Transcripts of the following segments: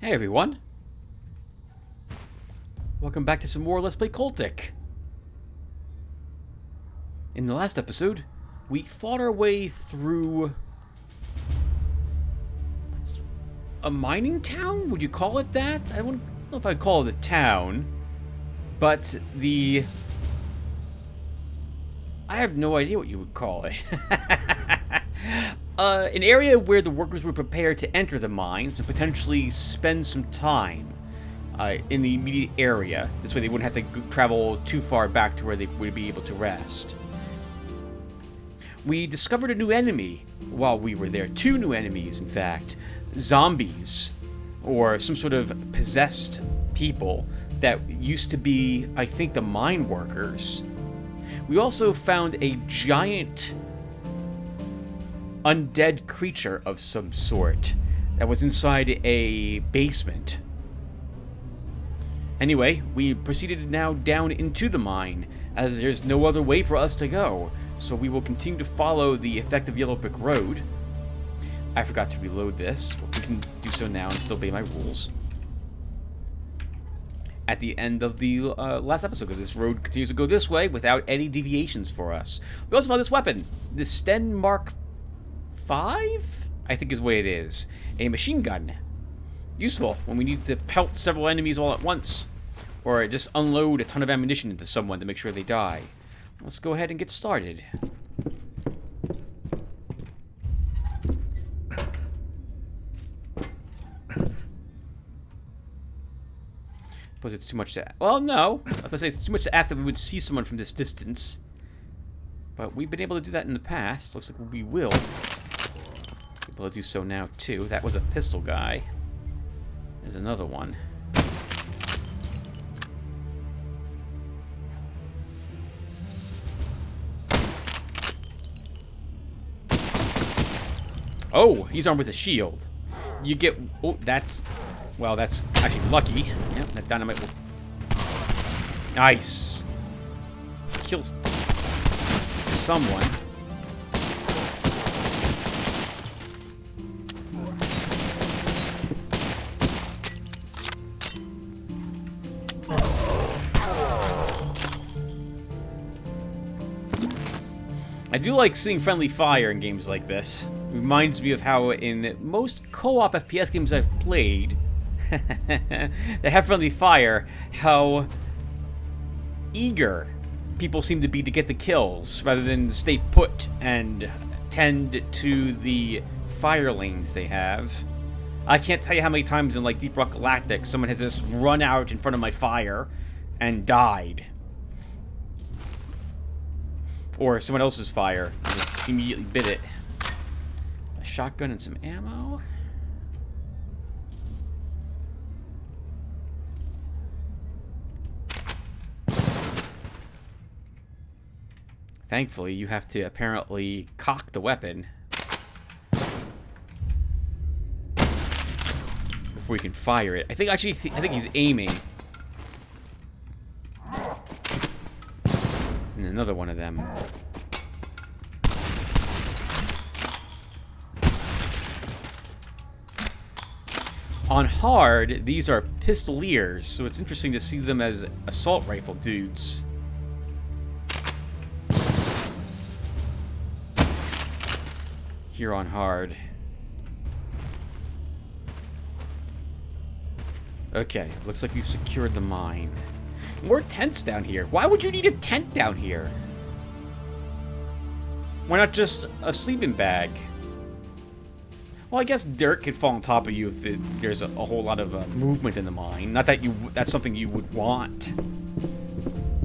Hey everyone, welcome back to some more Let's Play Cultic. In the last episode, we fought our way through a mining town? Would you call it that? I don't know if I'd call it a town, but I have no idea what you would call it. An area where the workers were prepared to enter the mines and potentially spend some time in the immediate area. This way they wouldn't have to travel too far back to where they would be able to rest. We discovered a new enemy while we were there. Two new enemies, in fact. Zombies, or some sort of possessed people that used to be, I think, the mine workers. We also found a giant undead creature of some sort that was inside a basement. Anyway, we proceeded now down into the mine, as there's no other way for us to go, so we will continue to follow the effective yellow brick road. I forgot to reload this. We can do so now and still obey my rules. At the end of the last episode, because this road continues to go this way without any deviations for us. We also found this weapon, the Sten Mark 5, I think is what it is. A machine gun. Useful when we need to pelt several enemies all at once. Or just unload a ton of ammunition into someone to make sure they die. Let's go ahead and get started. Was it too much to... Well, no. I was going to say it's too much to ask that we would see someone from this distance. But we've been able to do that in the past. Looks like we will be able to do so now, too. That was a pistol guy. There's another one. Oh, he's armed with a shield. You get... Oh, that's... Well, that's actually lucky. Yep, that dynamite will... Nice. Kills someone. I do like seeing friendly fire in games like this. It reminds me of how in most co-op FPS games I've played that have friendly fire, how eager people seem to be to get the kills rather than stay put and tend to the fire lanes they have. I can't tell you how many times in like Deep Rock Galactic someone has just run out in front of my fire and died. Or someone else's fire just immediately bit it. A shotgun and some ammo. Thankfully, you have to apparently cock the weapon before you can fire it. I think actually, I think he's aiming. And another one of them. On hard, these are pistoliers, so it's interesting to see them as assault rifle dudes. Here on hard. Okay, looks like we've secured the mine. More tents down here. Why would you need a tent down here? Why not just a sleeping bag? Well, I guess dirt could fall on top of you if there's a whole lot of movement in the mine. Not that that's something you would want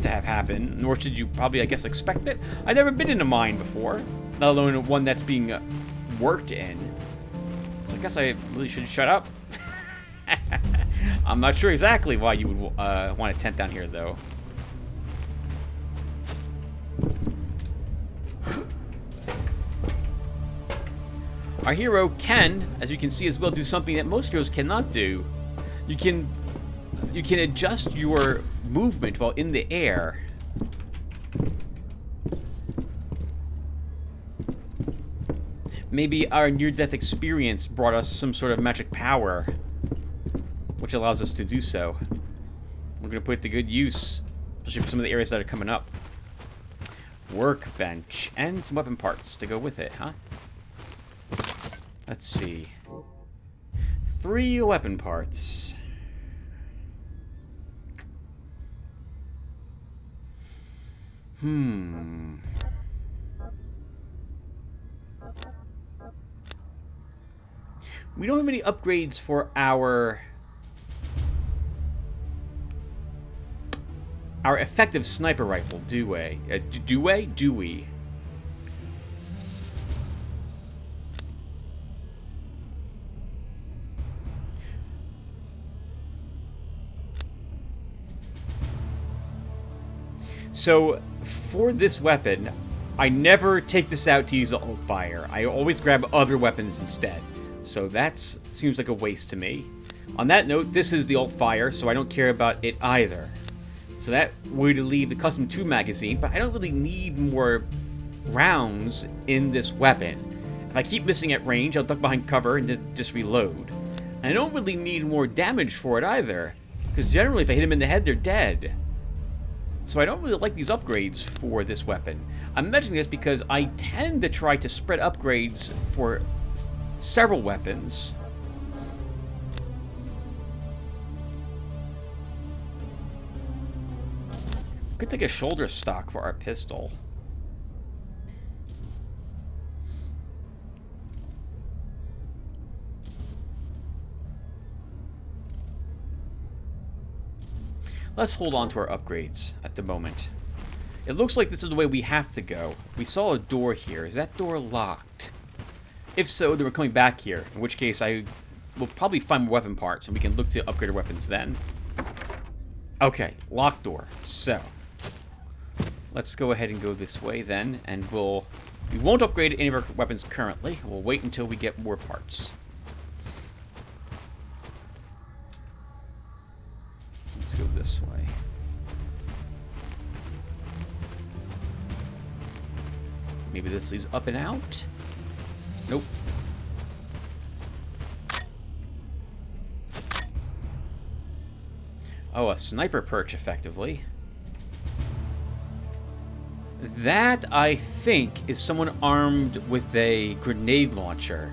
to have happen, nor should you probably, I guess, expect it. I've never been in a mine before, not alone one that's being worked in. So I guess I really should shut up. I'm not sure exactly why you would want a tent down here, though. Our hero can, as you can see as well, do something that most heroes cannot do. You can adjust your movement while in the air. Maybe our near-death experience brought us some sort of magic power which allows us to do so. We're going to put it to good use, especially for some of the areas that are coming up. Workbench, and some weapon parts to go with it, huh? Let's see. 3 weapon parts. We don't have any upgrades for our effective sniper rifle, do we? Do we? So, for this weapon, I never take this out to use alt fire. I always grab other weapons instead. So that seems like a waste to me. On that note, this is the alt fire, so I don't care about it either. So that would leave the custom 2 magazine, but I don't really need more rounds in this weapon. If I keep missing at range, I'll duck behind cover and just reload. And I don't really need more damage for it either, because generally if I hit them in the head, they're dead. So I don't really like these upgrades for this weapon. I'm mentioning this because I tend to try to spread upgrades for several weapons. Could take a shoulder stock for our pistol. Let's hold on to our upgrades at the moment. It looks like this is the way we have to go. We saw a door here. Is that door locked? If so, then we're coming back here. In which case, I will probably find more weapon parts, and we can look to upgrade our weapons then. Okay, locked door. So, let's go ahead and go this way then, and we won't upgrade any of our weapons currently. We'll wait until we get more parts. Let's go this way. Maybe this leads up and out? Nope. Oh, a sniper perch, effectively. That, I think, is someone armed with a grenade launcher.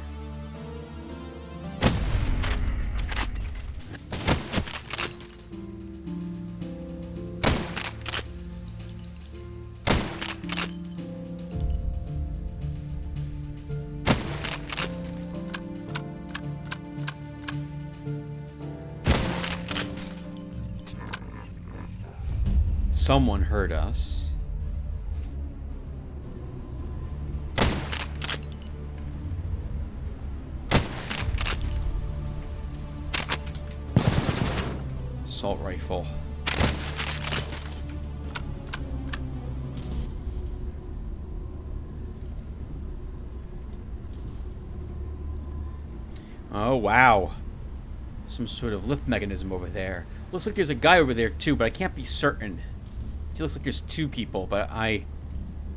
Someone heard us. Assault rifle. Oh, wow. Some sort of lift mechanism over there. Looks like there's a guy over there too, but I can't be certain. It looks like there's 2 people, but I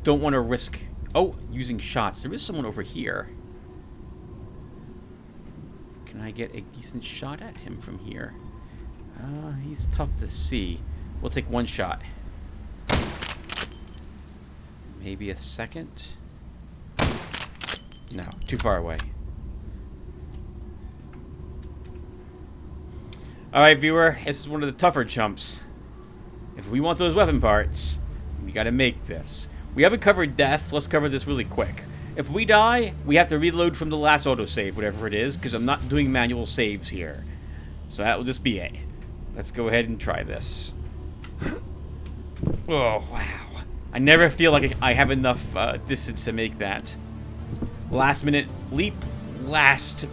don't want to risk... Oh, using shots. There is someone over here. Can I get a decent shot at him from here? He's tough to see. We'll take 1 shot. Maybe a second? No, too far away. Alright, viewer, this is one of the tougher jumps. If we want those weapon parts, we gotta make this. We haven't covered death, so let's cover this really quick. If we die, we have to reload from the last autosave, whatever it is, because I'm not doing manual saves here. So that will just be it. Let's go ahead and try this. Oh, wow. I never feel like I have enough distance to make that. Last minute leap, last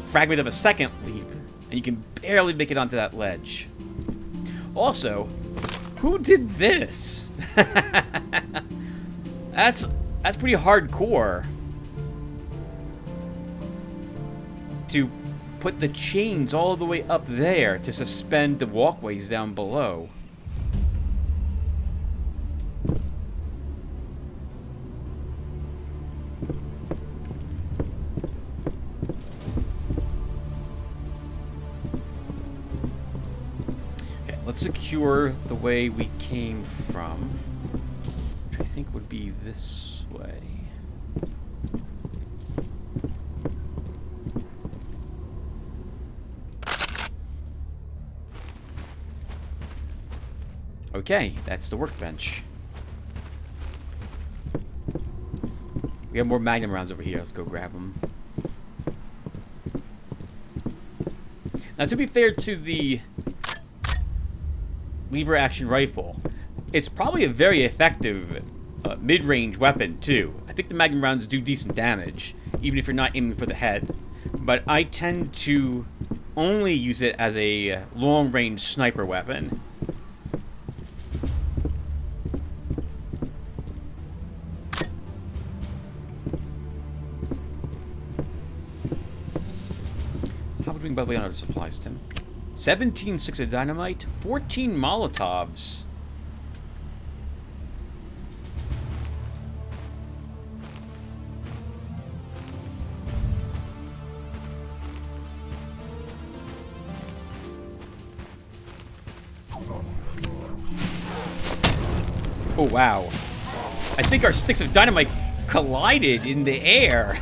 fragment of a second leap, and you can barely make it onto that ledge. Also, who did this? That's pretty hardcore. To put the chains all the way up there to suspend the walkways down below. let's secure the way we came from, which I think would be this way. Okay, that's the workbench. We have more magnum rounds over here. Let's go grab them. Now, to be fair to the lever action rifle, it's probably a very effective mid-range weapon, too. I think the magnum rounds do decent damage, even if you're not aiming for the head. But I tend to only use it as a long-range sniper weapon. By the way, on other supplies, Tim. 17 sticks of dynamite, 14 Molotovs. Oh, wow. I think our sticks of dynamite collided in the air.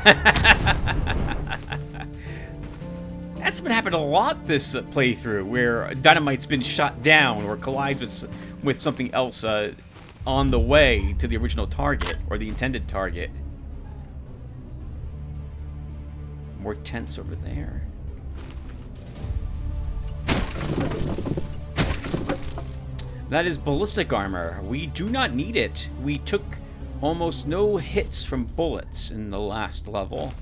That's been happening a lot this playthrough, where dynamite's been shot down or collides with something else on the way to the original target, or the intended target. More tents over there. That is ballistic armor. We do not need it. We took almost no hits from bullets in the last level.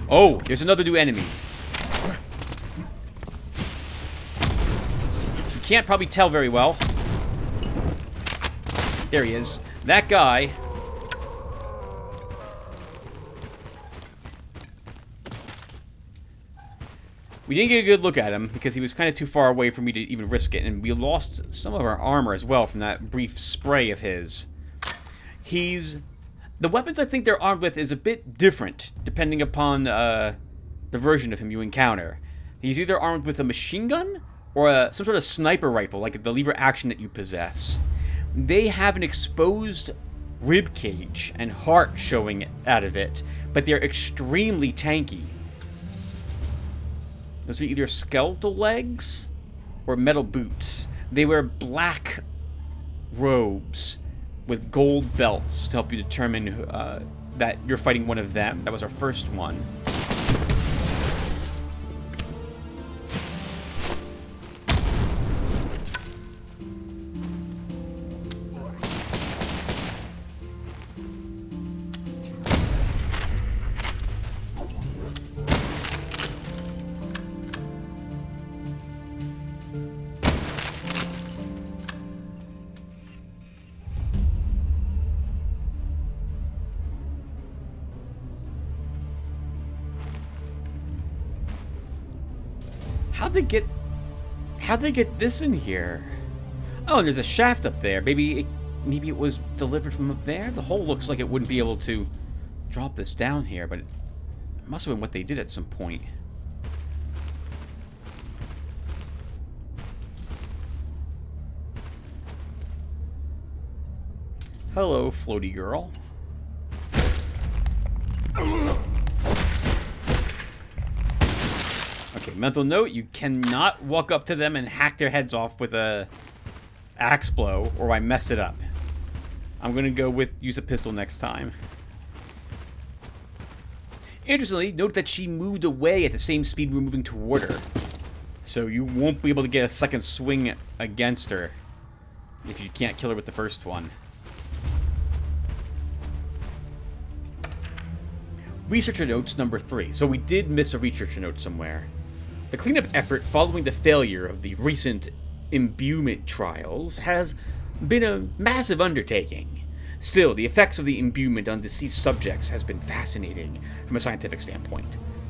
Oh, there's another new enemy. You can't probably tell very well. There he is. That guy. We didn't get a good look at him because he was kind of too far away for me to even risk it, and we lost some of our armor as well from that brief spray of his. The weapons I think they're armed with is a bit different, depending upon the version of him you encounter. He's either armed with a machine gun or some sort of sniper rifle, like the lever action that you possess. They have an exposed rib cage and heart showing out of it, but they're extremely tanky. Those are either skeletal legs or metal boots. They wear black robes with gold belts to help you determine that you're fighting one of them. That was our first one. How'd they get this in here? Oh, and there's a shaft up there. Maybe it was delivered from up there? The hole looks like it wouldn't be able to drop this down here, but it must have been what they did at some point. Hello, floaty girl. Okay, mental note, you cannot walk up to them and hack their heads off with a axe blow, or I messed it up. I'm gonna go with use a pistol next time. Interestingly, note that she moved away at the same speed we were moving toward her. So you won't be able to get a second swing against her if you can't kill her with the first one. Researcher notes number 3. So we did miss a researcher note somewhere. The cleanup effort following the failure of the recent imbuement trials has been a massive undertaking. Still, the effects of the imbuement on deceased subjects has been fascinating from a scientific standpoint.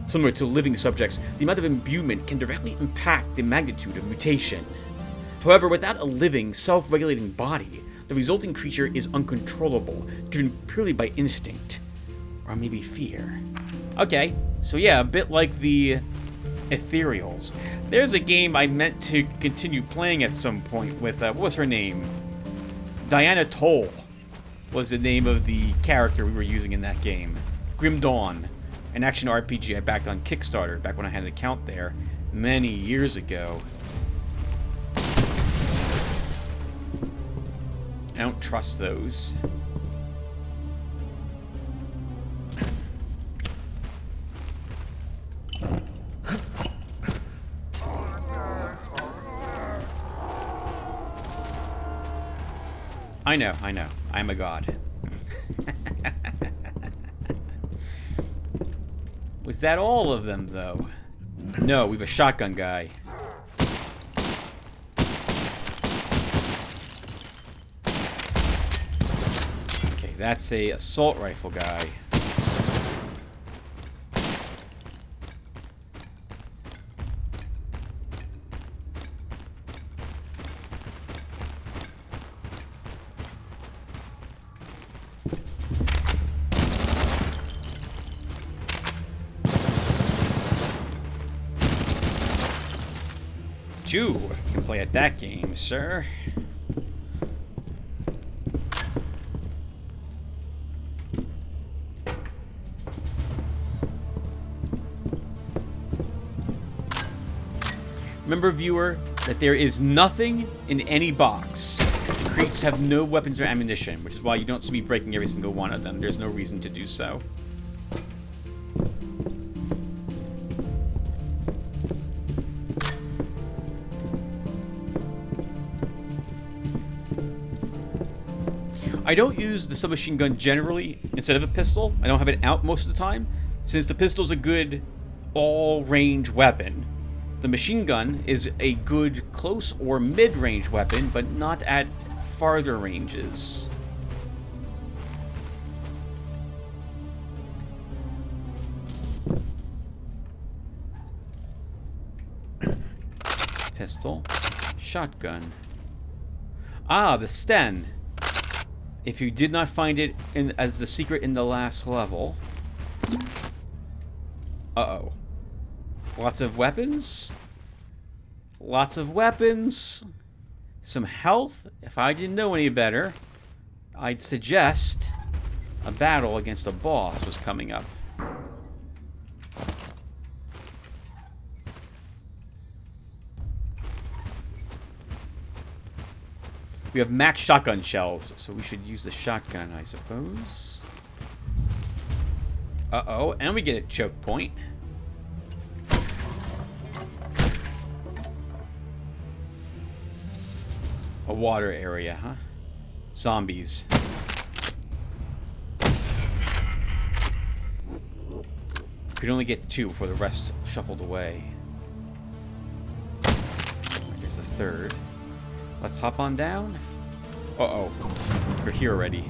Similar to living subjects, the amount of imbuement can directly impact the magnitude of mutation. However, without a living, self-regulating body, the resulting creature is uncontrollable, driven purely by instinct. Or maybe fear. Okay, so yeah, a bit like the Ethereals. There's a game I meant to continue playing at some point with, what was her name? Diana Toll was the name of the character we were using in that game. Grim Dawn, an action RPG I backed on Kickstarter back when I had an account there many years ago. I don't trust those. I know. I'm a god. Was that all of them, though? No, we have a shotgun guy. Okay, that's a assault rifle guy. You can play at that game, sir. Remember, viewer, that there is nothing in any box. The crates have no weapons or ammunition, which is why you don't see me breaking every single one of them. There's no reason to do so. I don't use the submachine gun generally instead of a pistol. I don't have it out most of the time, since the pistol's a good all-range weapon. The machine gun is a good close or mid-range weapon, but not at farther ranges. Pistol. Shotgun. Ah, the Sten. If you did not find it as the secret in the last level. Uh-oh. Lots of weapons. Lots of weapons. Some health. If I didn't know any better, I'd suggest a battle against a boss was coming up. We have max shotgun shells, so we should use the shotgun, I suppose. Uh-oh, and we get a choke point. A water area, huh? Zombies. Could only get 2 before the rest shuffled away. There's the third. Let's hop on down. Uh-oh. We're here already.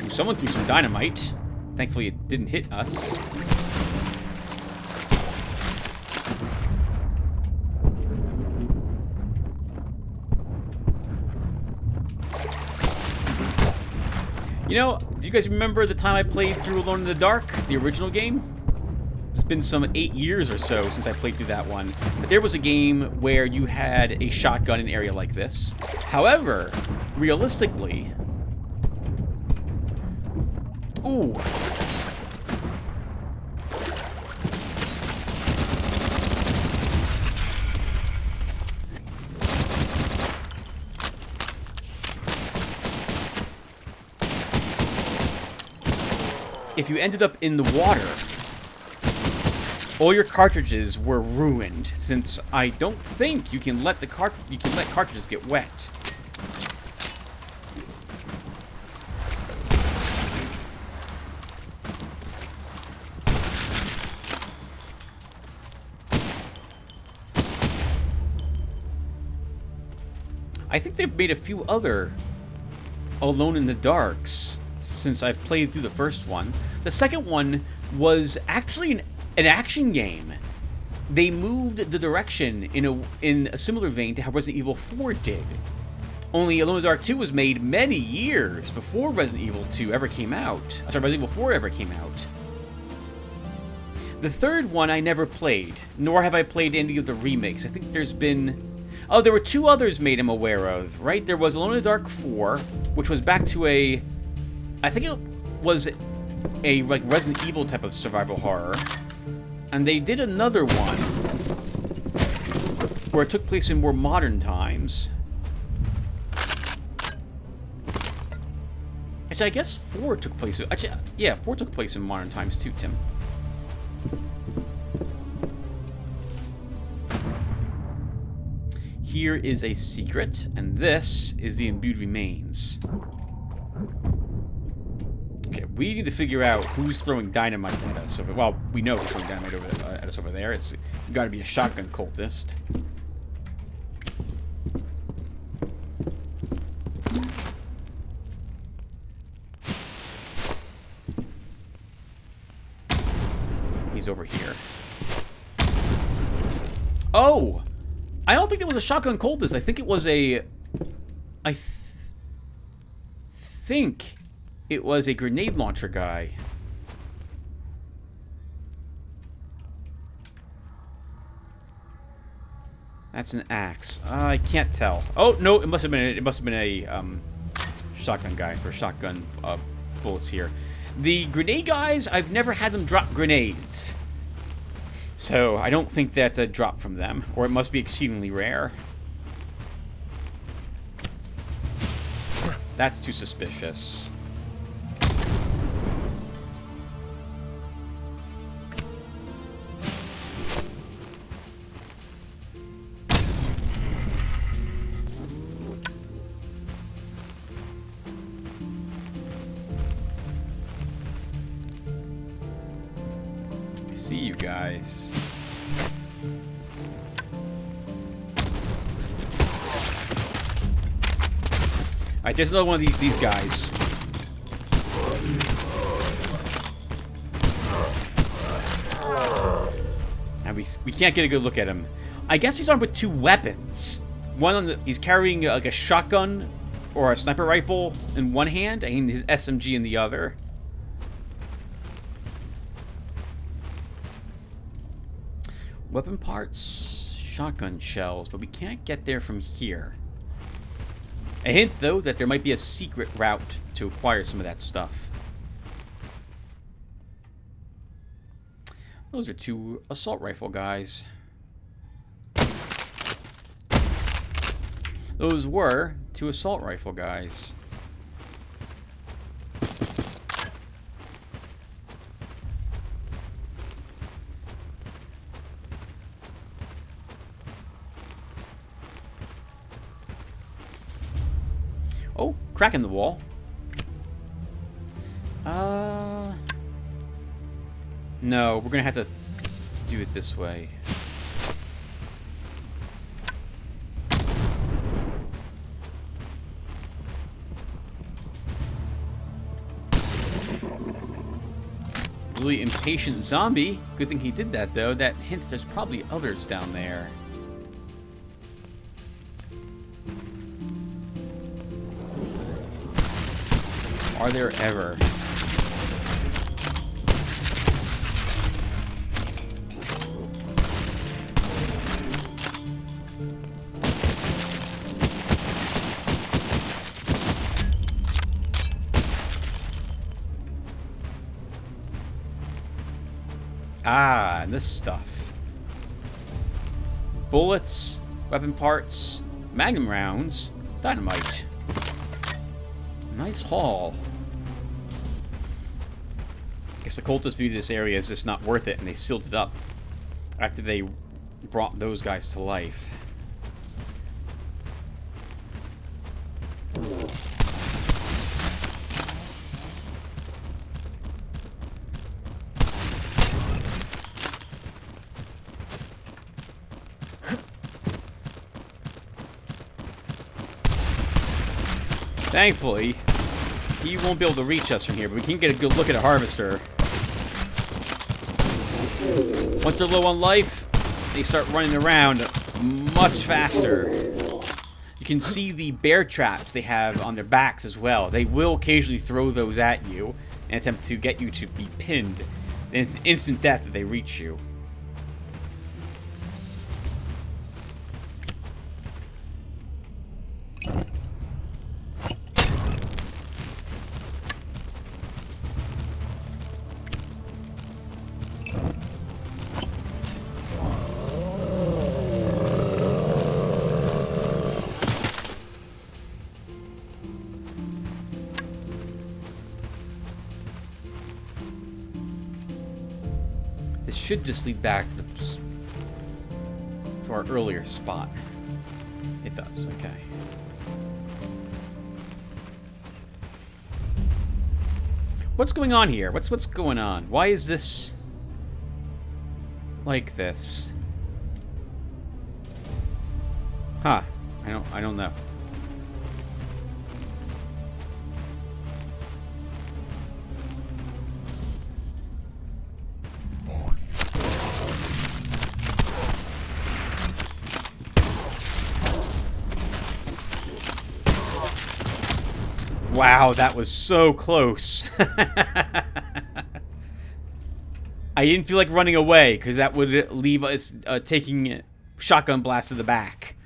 Ooh, someone threw some dynamite. Thankfully, it didn't hit us. You know, do you guys remember the time I played through Alone in the Dark, the original game? It's been some 8 years or so since I played through that one. But there was a game where you had a shotgun in an area like this. However, realistically... Ooh. If you ended up in the water, all your cartridges were ruined, since I don't think you can let cartridges get wet. I think they've made a few other Alone in the Darks since I've played through the first one. The second one was actually an action game. they moved the direction in a similar vein to how Resident Evil 4 did. Only Alone in the Dark 2 was made many years before Resident Evil 2 ever came out. Sorry, Resident Evil 4 ever came out. The third one I never played, nor have I played any of the remakes. I think there's been... Oh, there were two others made I'm aware of, right? There was Alone in the Dark 4, which was back to a... I think it was a like Resident Evil type of survival horror. And they did another one where it took place in more modern times. Actually, I guess 4 took place... Actually, yeah, 4 took place in modern times too, Tim. Here is a secret, and this is the imbued remains. Okay, we need to figure out who's throwing dynamite at us. Well, we know who's throwing dynamite at us over there. It's got to be a shotgun cultist. He's over here. Oh! I don't think it was a shotgun cultist. I think it was a... I think it was a grenade launcher guy. That's an axe. I can't tell. Oh no! It must have been a shotgun guy for shotgun bullets here. The grenade guys, I've never had them drop grenades. So, I don't think that's a drop from them. Or it must be exceedingly rare. That's too suspicious. I see you guys. Alright, there's another one of these guys. And we can't get a good look at him. I guess he's armed with two weapons. One on the... He's carrying like a shotgun or a sniper rifle in one hand and his SMG in the other. Weapon parts, shotgun shells, but we can't get there from here. A hint, though, that there might be a secret route to acquire some of that stuff. Those are two assault rifle guys. Those were two assault rifle guys. Oh, crack in the wall. No, we're gonna have to do it this way. Really impatient zombie. Good thing he did that, though. That hints there's probably others down there. Are there ever? Ah, and this stuff. Bullets, weapon parts, magnum rounds, dynamite. Nice haul. Guess the cultists viewed this area as just not worth it, and they sealed it up after they brought those guys to life. Thankfully, he won't be able to reach us from here, but we can get a good look at a harvester. Once they're low on life, they start running around much faster. You can see the bear traps they have on their backs as well. They will occasionally throw those at you and attempt to get you to be pinned. And it's instant death if they reach you. This should just lead back to our earlier spot. It does, okay. What's going on here? What's going on? Why is this like this? Huh. I don't know. Wow, that was so close. I didn't feel like running away, because that would leave us taking shotgun blasts to the back.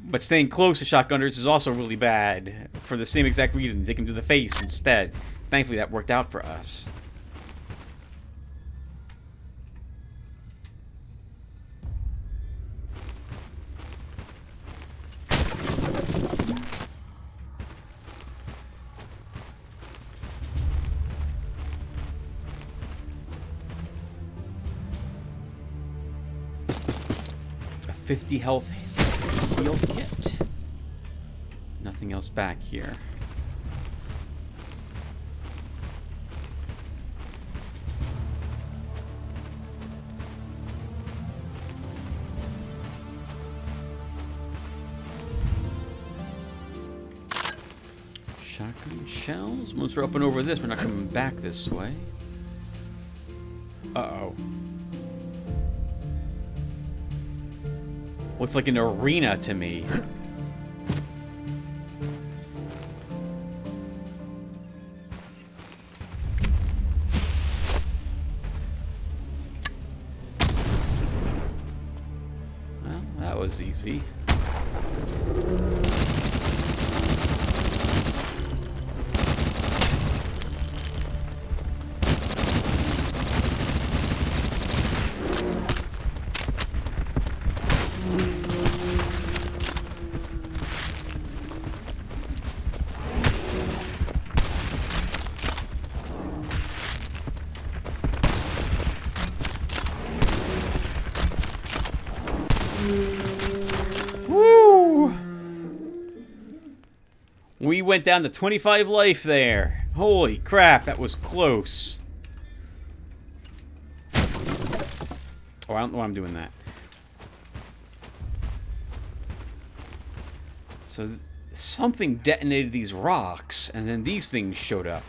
But staying close to shotgunners is also really bad, for the same exact reason. Take them to the face instead. Thankfully, that worked out for us. A 50 health heal kit. Nothing else back here. Shotgun shells. Once we're up and over this, we're not coming back this way. Uh-oh. Looks like an arena to me. Well, that was easy. We went down to 25 life there. Holy crap, that was close. Oh, I don't know why I'm doing that. So, something detonated these rocks, and then these things showed up.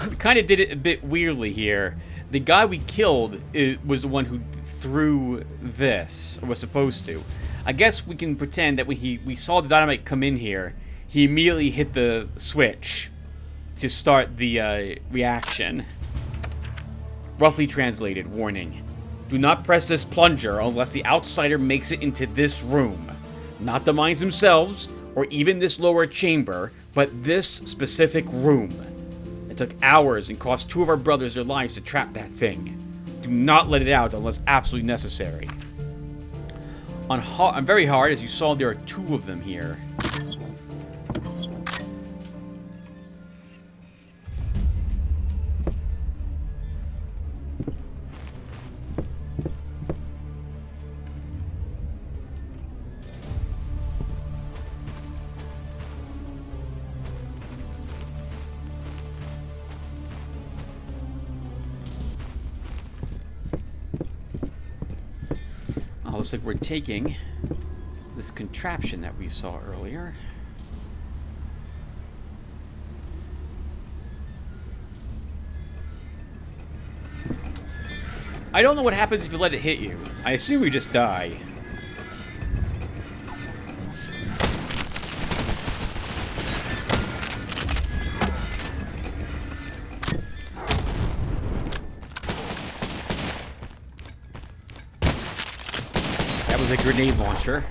We kind of did it a bit weirdly here. The guy we killed was the one who threw this, or was supposed to. I guess we can pretend that when we saw the dynamite come in here, he immediately hit the switch to start the reaction. Roughly translated, warning. Do not press this plunger unless the outsider makes it into this room. Not the mines themselves, or even this lower chamber, but this specific room. It took hours and cost 2 of our brothers their lives to trap that thing. Do not let it out unless absolutely necessary. On very hard, as you saw, there are 2 of them here. Looks like we're taking this contraption that we saw earlier. I don't know what happens if you let it hit you. I assume you just die. That was a grenade launcher.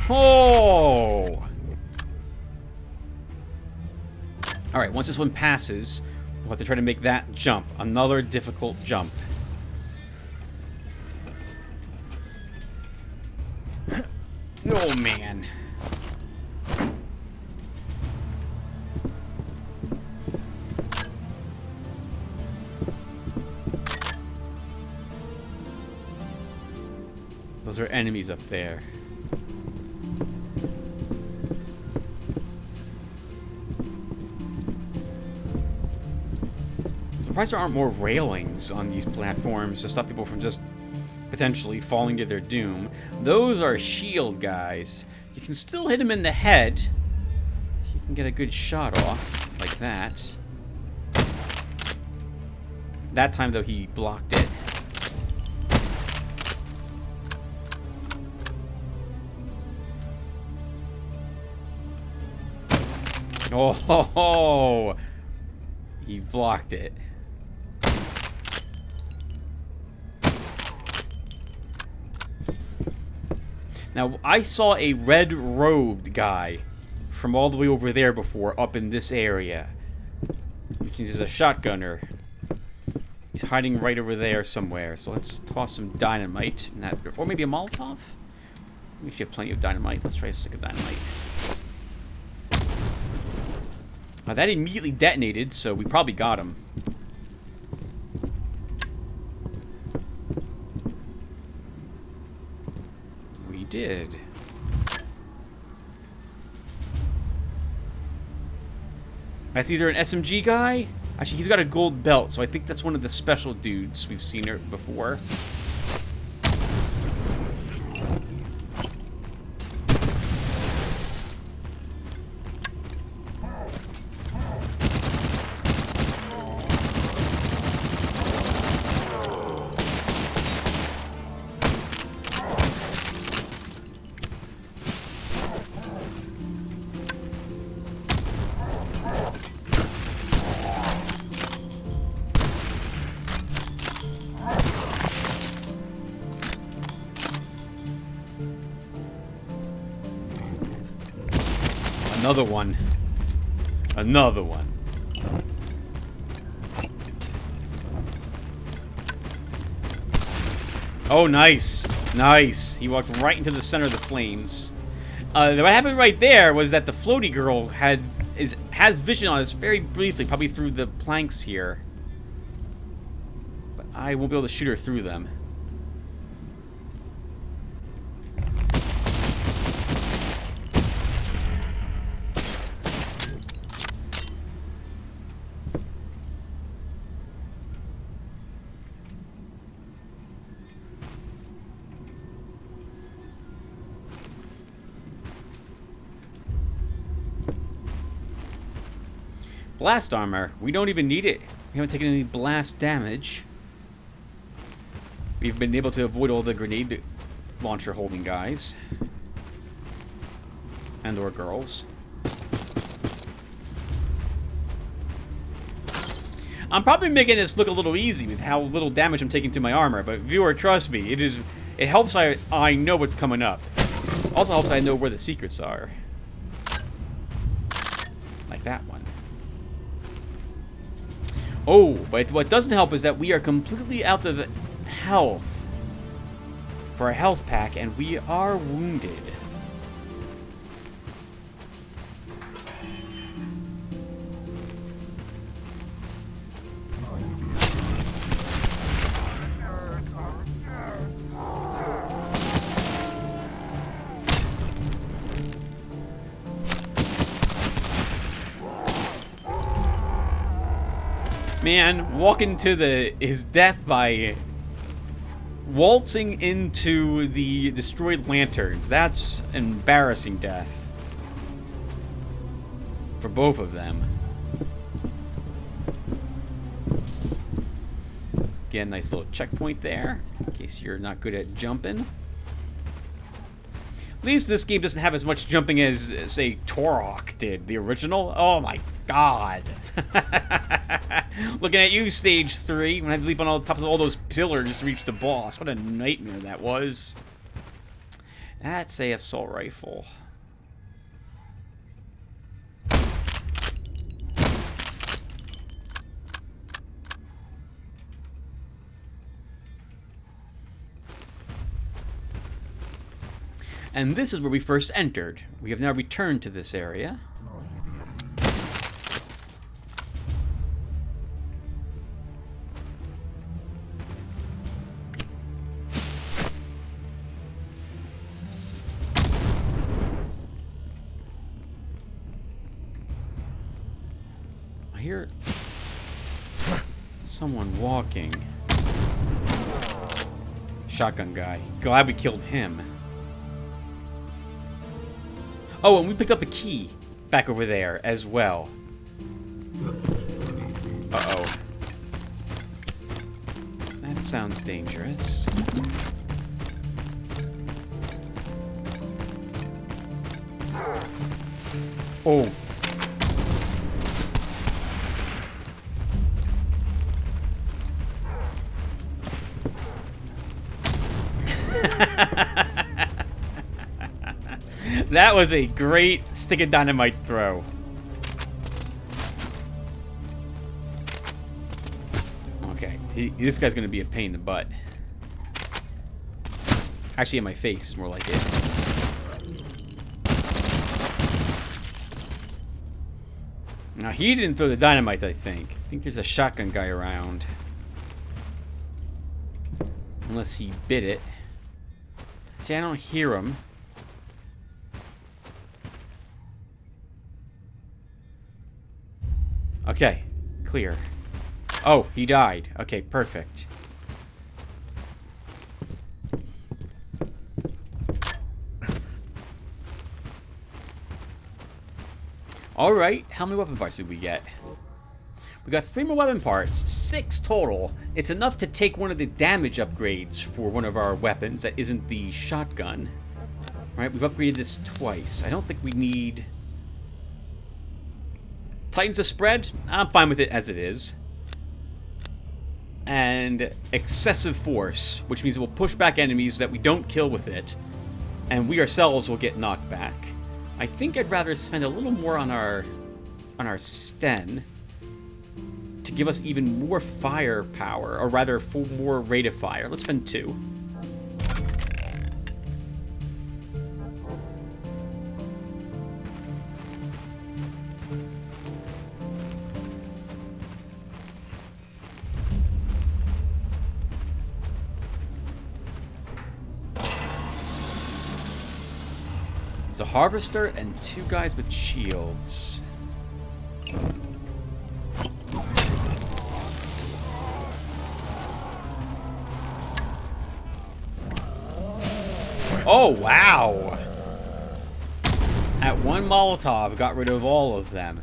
Oh! Alright, once this one passes, we'll have to try to make that jump. Another difficult jump. Oh, man. Those are enemies up there. I'm surprised there aren't more railings on these platforms to stop people from just potentially falling to their doom. Those are shield guys. You can still hit them in the head. You can get a good shot off, like that. That time, though, he blocked it. Oh, ho, ho. He blocked it. Now, I saw a red-robed guy from all the way over there before, up in this area. Which means he's a shotgunner. He's hiding right over there somewhere. So let's toss some dynamite. Or maybe a Molotov? We should have plenty of dynamite. Let's try a stick of dynamite. That immediately detonated, so we probably got him. We did. That's either an SMG guy. Actually, he's got a gold belt, so I think that's one of the special dudes we've seen her before. Another one. Another one. Oh, nice. Nice. He walked right into the center of the flames. What happened right there was that the floaty girl has vision on us very briefly, probably through the planks here. But I won't be able to shoot her through them. Blast armor. We don't even need it. We haven't taken any blast damage. We've been able to avoid all the grenade launcher holding guys. And or girls. I'm probably making this look a little easy with how little damage I'm taking to my armor, but viewer, trust me, it helps I know what's coming up. Also helps I know where the secrets are. Like that one. Oh, but what doesn't help is that we are completely out of health for a health pack, and we are wounded. Man, walking to his death by waltzing into the destroyed lanterns. That's embarrassing death. for both of them. Again, nice little checkpoint there, in case you're not good at jumping. At least this game doesn't have as much jumping as, say, Turok did, the original. Oh my god. Looking at you, Stage 3, when I had to leap on all the tops of all those pillars to reach the boss. What a nightmare that was. That's a assault rifle. And this is where we first entered. We have now returned to this area. I hear someone walking. Shotgun guy. Glad we killed him. Oh, and we picked up a key back over there as well. Uh-oh. That sounds dangerous. Oh. That was a great stick of dynamite throw. Okay, this guy's gonna be a pain in the butt. Actually, in my face is more like it. Now, he didn't throw the dynamite, I think. I think there's a shotgun guy around. Unless he bit it. See, I don't hear him. Okay, clear. Oh, he died. Okay, perfect. Alright, how many weapon parts did we get? We got 3 more weapon parts, 6 total. It's enough to take one of the damage upgrades for one of our weapons that isn't the shotgun. Alright, we've upgraded this twice. I don't think we need... Titans of Spread? I'm fine with it as it is. And Excessive Force, which means it will push back enemies that we don't kill with it. And we ourselves will get knocked back. I think I'd rather spend a little more on our Sten to give us even more firepower, or rather more rate of fire. Let's spend 2. There's a harvester and 2 guys with shields. Oh, wow! At 1 Molotov, got rid of all of them.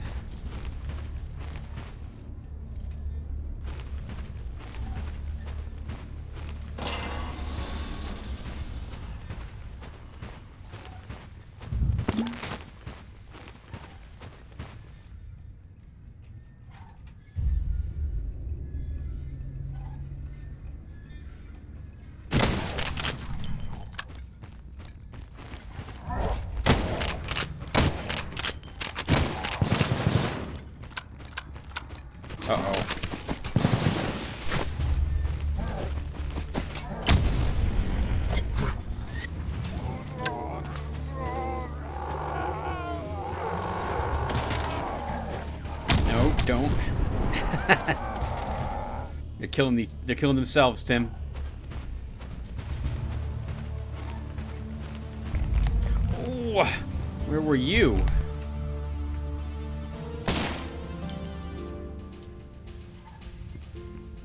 Uh-oh. No, don't. They're killing themselves, Tim. Oh, where were you?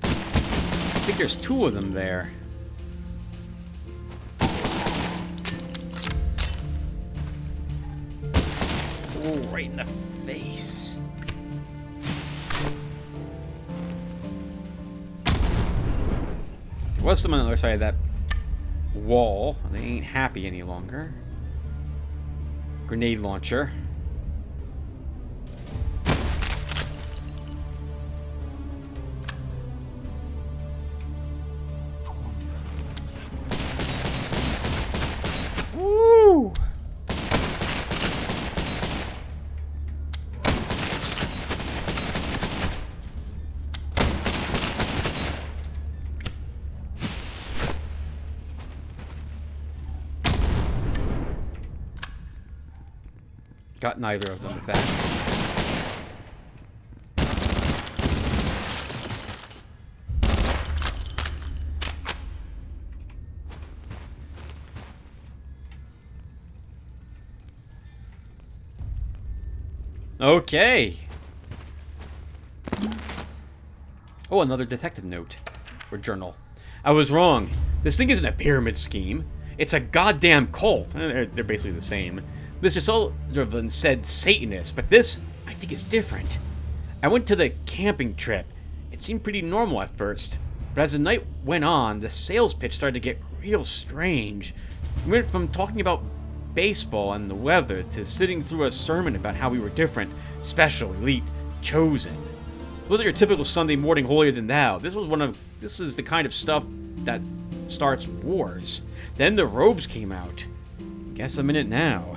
I think there's 2 of them there. Oh, right in the face. There was someone on the other side of that wall. They ain't happy any longer. Grenade launcher. Woo! Got neither of them with that. Okay. Oh, another detective note. Or journal. I was wrong. This thing isn't a pyramid scheme. It's a goddamn cult. They're basically the same. Mr. Sullivan said Satanist, but this, I think, is different. I went to the camping trip. It seemed pretty normal at first, but as the night went on, the sales pitch started to get real strange. We went from talking about baseball and the weather to sitting through a sermon about how we were different, special, elite, chosen. It wasn't your typical Sunday morning holier than thou. This is the kind of stuff that starts wars. Then the robes came out. Guess I'm in it now.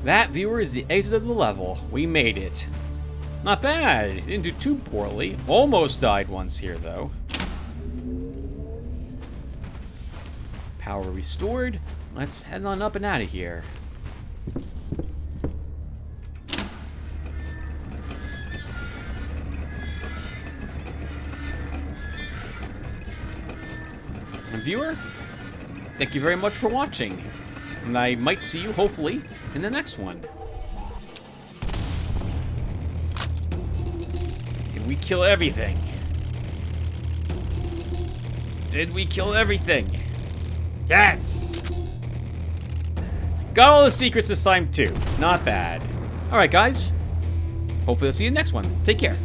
That, viewer, is the exit of the level. We made it. Not bad. Didn't do too poorly. Almost died once here, though. Power restored. Let's head on up and out of here. And viewer, thank you very much for watching. And I might see you, hopefully, in the next one. Did we kill everything? Did we kill everything? Yes! Got all the secrets this time, too. Not bad. Alright, guys. Hopefully I'll see you in the next one. Take care.